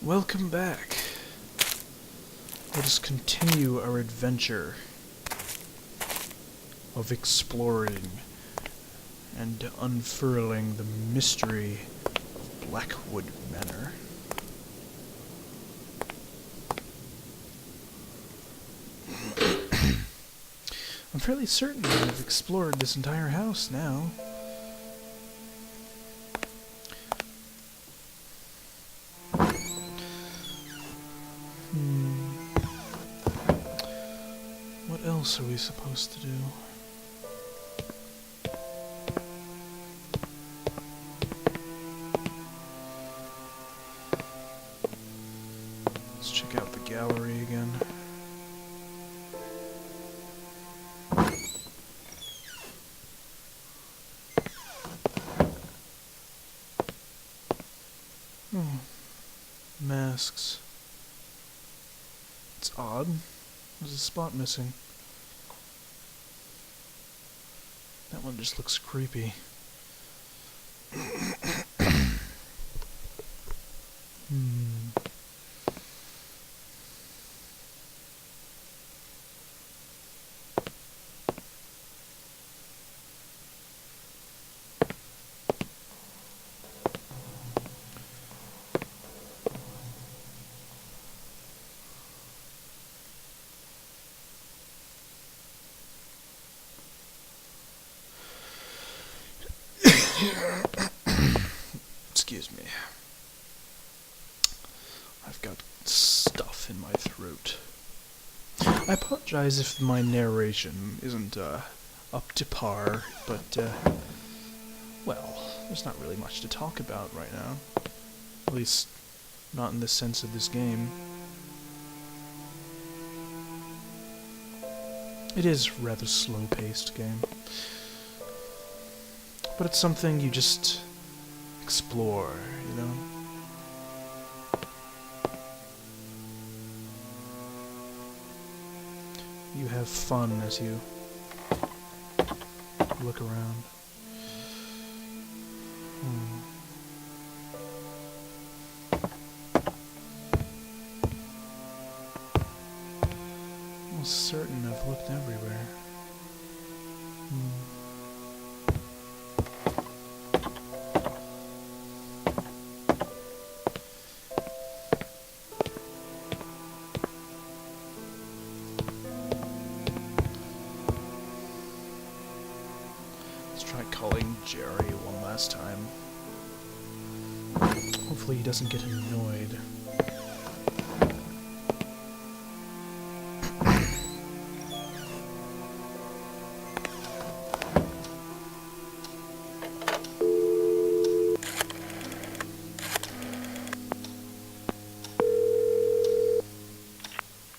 Welcome back. Let us continue our adventure of exploring and unfurling the mystery of Blackwood Manor. I'm fairly certain that I've explored this entire house now. What else are we supposed to do? Let's check out the gallery again. Masks. It's odd. There's a spot missing. That one just looks creepy. Excuse me. I've got stuff in my throat. I apologize if my narration isn't up to par, but well, there's not really much to talk about right now. At least, not in the sense of this game. It is a rather slow-paced game. But it's something you just explore, you know? You have fun as you look around. I'm certain I've looked everywhere. Try calling Jerry one last time. Hopefully he doesn't get annoyed.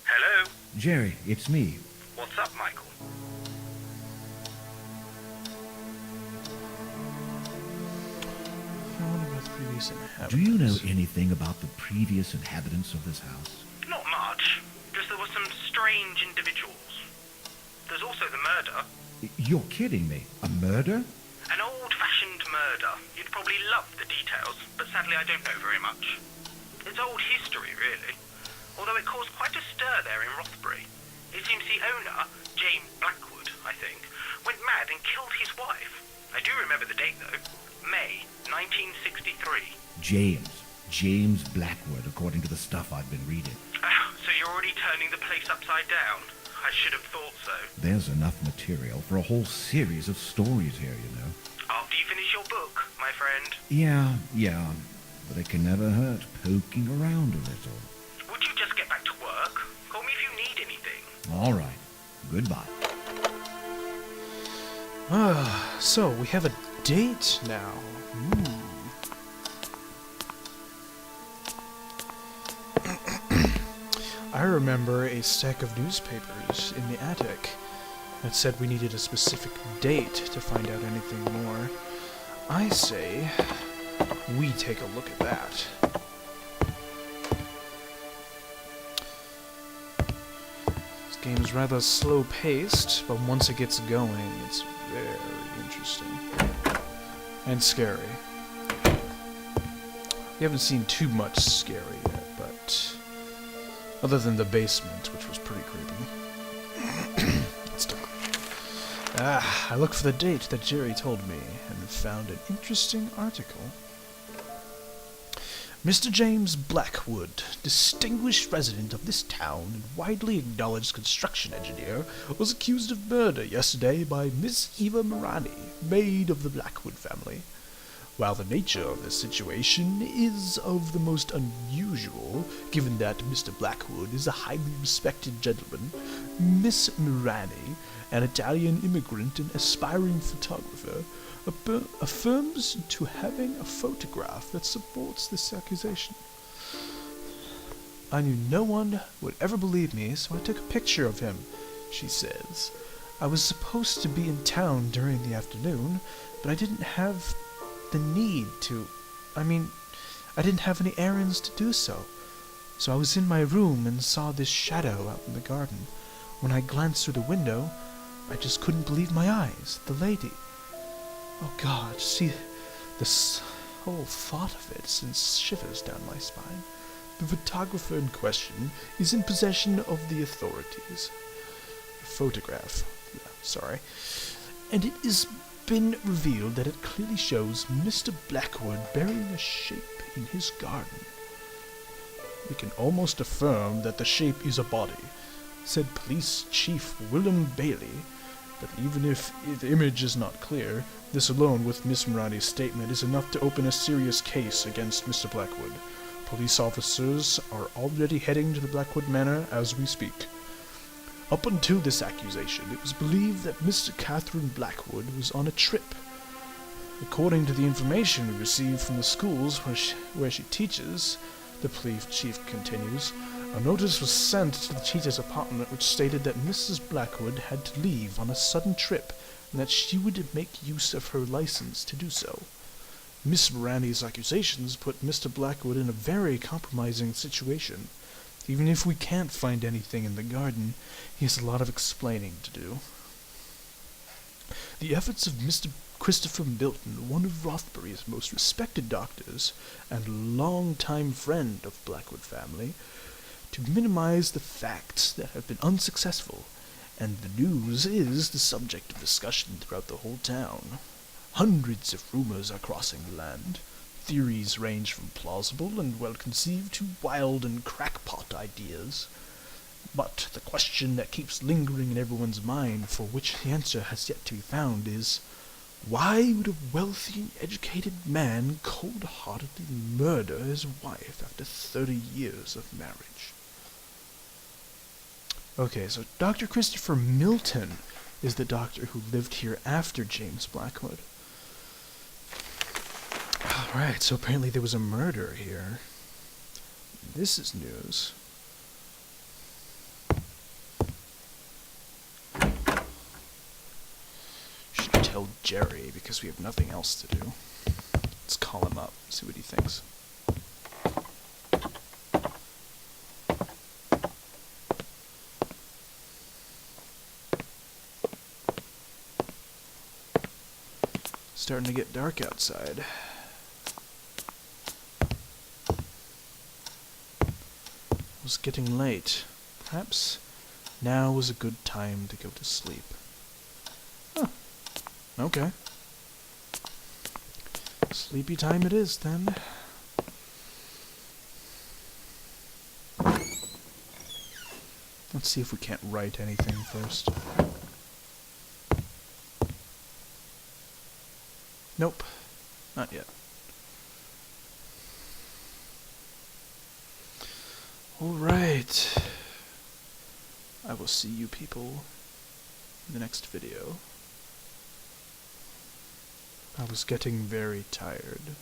Hello? Jerry, it's me. What's up, Michael? Do you know anything about the previous inhabitants of this house? Not much. Just there were some strange individuals. There's also the murder. You're kidding me. A murder? An old-fashioned murder. You'd probably love the details, but sadly I don't know very much. It's old history, really. Although it caused quite a stir there in Rothbury. It seems the owner, James Blackwood, I think, went mad and killed his wife. I do remember the date, though. May 1963. James Blackwood, according to the stuff I've been reading. So you're already turning the place upside down? I should have thought so. There's enough material for a whole series of stories here, you know. After you finish your book, my friend. Yeah, but it can never hurt poking around a little. Would you just get back to work? Call me if you need anything. All right. Goodbye. So we have a date now. I remember a stack of newspapers in the attic that said we needed a specific date to find out anything more. I say we take a look at that. This game is rather slow-paced, but once it gets going, it's very interesting. And scary. We haven't seen too much scary yet. Other than the basement, which was pretty creepy. Still creepy. I looked for the date that Jerry told me, and found an interesting article. Mr. James Blackwood, distinguished resident of this town and widely acknowledged construction engineer, was accused of murder yesterday by Miss Eva Morani, maid of the Blackwood family. While the nature of the situation is of the most unusual, given that Mr. Blackwood is a highly respected gentleman, Miss Morani, an Italian immigrant and aspiring photographer, affirms to having a photograph that supports this accusation. I knew no one would ever believe me, so I took a picture of him, she says. I was supposed to be in town during the afternoon, but I didn't have the need to. I didn't have any errands to do so. So I was in my room and saw this shadow out in the garden. When I glanced through the window, I just couldn't believe my eyes. The lady. Oh God, see, this whole thought of it sends shivers down my spine. The photographer in question is in possession of the authorities. The photograph, and it has been revealed that it clearly shows Mr. Blackwood burying a shape in his garden. We can almost affirm that the shape is a body, said Police Chief Willem Bailey, but even if the image is not clear, this alone with Miss Morani's statement is enough to open a serious case against Mr. Blackwood. Police officers are already heading to the Blackwood Manor as we speak. Up until this accusation, it was believed that Mr. Catherine Blackwood was on a trip. According to the information we received from the schools where she teaches, the police chief continues, a notice was sent to the teacher's apartment which stated that Mrs. Blackwood had to leave on a sudden trip and that she would make use of her license to do so. Miss Morani's accusations put Mr. Blackwood in a very compromising situation. Even if we can't find anything in the garden, he has a lot of explaining to do. The efforts of Mr. Christopher Milton, one of Rothbury's most respected doctors and long-time friend of Blackwood family, to minimize the facts that have been unsuccessful, and the news is the subject of discussion throughout the whole town. Hundreds of rumors are crossing the land. Theories range from plausible and well-conceived to wild and crackpot ideas. But the question that keeps lingering in everyone's mind, for which the answer has yet to be found, is, why would a wealthy and educated man cold-heartedly murder his wife after 30 years of marriage? Okay, so Dr. Christopher Milton is the doctor who lived here after James Blackwood. Alright, so apparently there was a murder here. This is news. Should tell Jerry, because we have nothing else to do. Let's call him up, see what he thinks. Starting to get dark outside. It was getting late. Perhaps now was a good time to go to sleep. Huh. Okay. Sleepy time it is, then. Let's see if we can't write anything first. Nope, not yet. Alright. I will see you people in the next video. I was getting very tired.